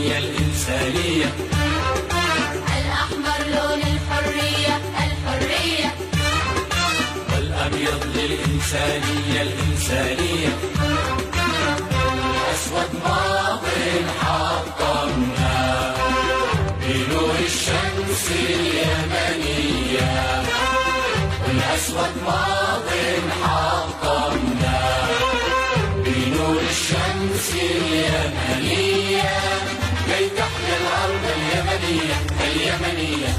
الإنسانية الإنسانية. الأحمر لون الحرية الحرية، والأبيض للإنسانية الإنسانية. الأسود ماضٍ حطمنا بنور الشمس اليمنية، والأسود ماضٍ حطمنا بنور الشمس اليمنية. كي تحيا الأرض اليمنية اليمنية.